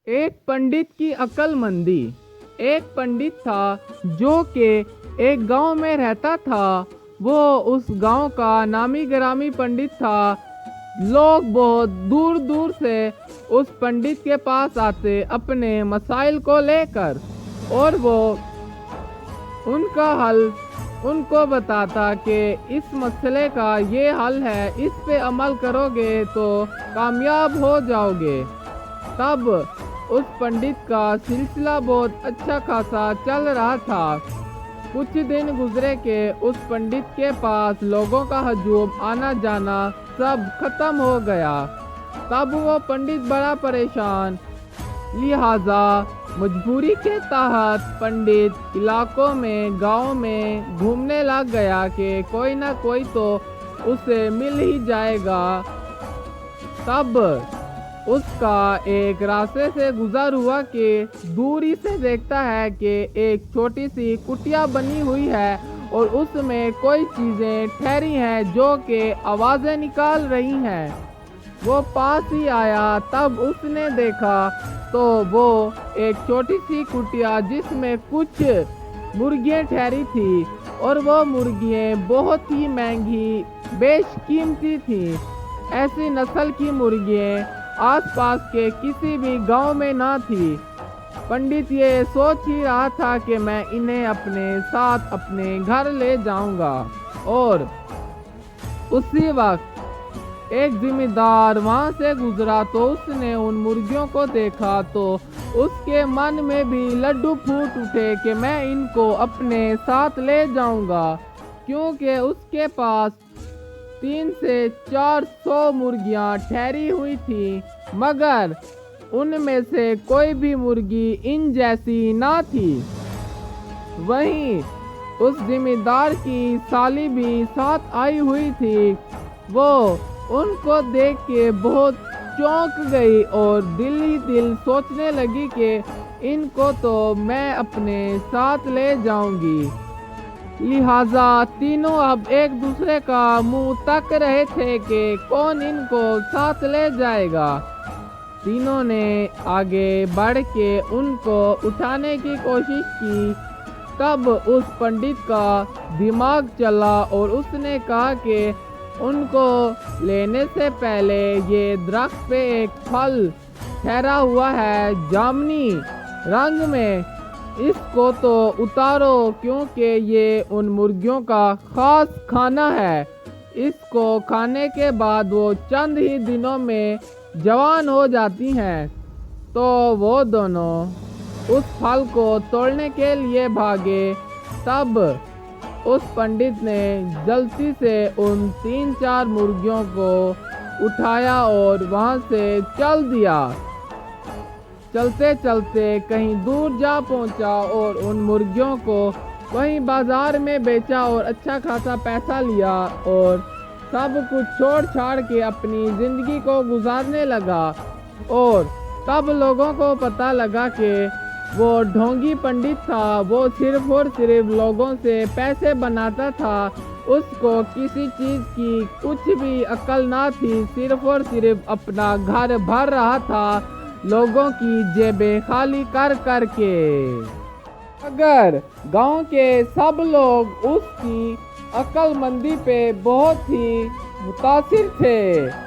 एक पंडित की अक्लमंदी। एक पंडित था जो कि एक गांव में रहता था। वो उस गांव का नामी गिरामी पंडित था। लोग बहुत दूर दूर से उस पंडित के पास आते अपने मसाइल को लेकर, और वो उनका हल उनको बताता कि इस मसले का ये हल है, इस पे अमल करोगे तो कामयाब हो जाओगे। तब उस पंडित का सिलसिला बहुत अच्छा खासा चल रहा था। कुछ दिन गुजरे के उस पंडित के पास लोगों का हजूम आना जाना सब खत्म हो गया। तब वो पंडित बड़ा परेशान, लिहाजा मजबूरी के तहत पंडित इलाकों में गांव में घूमने लग गया कि कोई ना कोई तो उसे मिल ही जाएगा। तब उसका एक रास्ते से गुजर हुआ कि दूरी से देखता है कि एक छोटी सी कुटिया बनी हुई है और उसमें कोई चीज़ें ठहरी हैं जो कि आवाज़ें निकाल रही हैं। वो पास ही आया, तब उसने देखा तो वो एक छोटी सी कुटिया जिसमें कुछ मुर्गियाँ ठहरी थी, और वो मुर्गियाँ बहुत ही महंगी बेशकीमती थी। ऐसी नस्ल की मुर्गियाँ आसपास के किसी भी गांव में ना थी। पंडित ये सोच ही रहा था कि मैं इन्हें अपने साथ अपने घर ले जाऊंगा, और उसी वक्त एक जिम्मेदार वहां से गुजरा तो उसने उन मुर्गियों को देखा तो उसके मन में भी लड्डू फूट उठे कि मैं इनको अपने साथ ले जाऊंगा, क्योंकि उसके पास 300 से 400 मुर्गियां ठहरी हुई थी, मगर उनमें से कोई भी मुर्गी इन जैसी ना थी। वहीं उस जिम्मेदार की साली भी साथ आई हुई थी। वो उनको देख के बहुत चौंक गई और दिल ही दिल सोचने लगी कि इनको तो मैं अपने साथ ले जाऊंगी। लिहाजा तीनों अब एक दूसरे का मुंह तक रहे थे कि कौन इनको साथ ले जाएगा। तीनों ने आगे बढ़ के उनको उठाने की कोशिश की। तब उस पंडित का दिमाग चला और उसने कहा कि उनको लेने से पहले ये दरख्त पे एक फल ठहरा हुआ है जामुनी रंग में, इसको तो उतारो क्योंकि ये उन मुर्गियों का खास खाना है। इसको खाने के बाद वो चंद ही दिनों में जवान हो जाती हैं। तो वो दोनों उस फल को तोड़ने के लिए भागे। तब उस पंडित ने जल्दी से उन 3-4 मुर्गियों को उठाया और वहां से चल दिया। चलते चलते कहीं दूर जा पहुंचा और उन मुर्गियों को वहीं बाजार में बेचा और अच्छा खासा पैसा लिया और सब कुछ छोड़ छाड़ के अपनी ज़िंदगी को गुजारने लगा। और तब लोगों को पता लगा कि वो ढोंगी पंडित था। वो सिर्फ और सिर्फ लोगों से पैसे बनाता था। उसको किसी चीज़ की कुछ भी अक्ल ना थी, सिर्फ और सिर्फ अपना घर भर रहा था लोगों की जेबें खाली कर कर के। अगर गांव के सब लोग उसकी अक्लमंदी पे बहुत ही मुतासिर थे।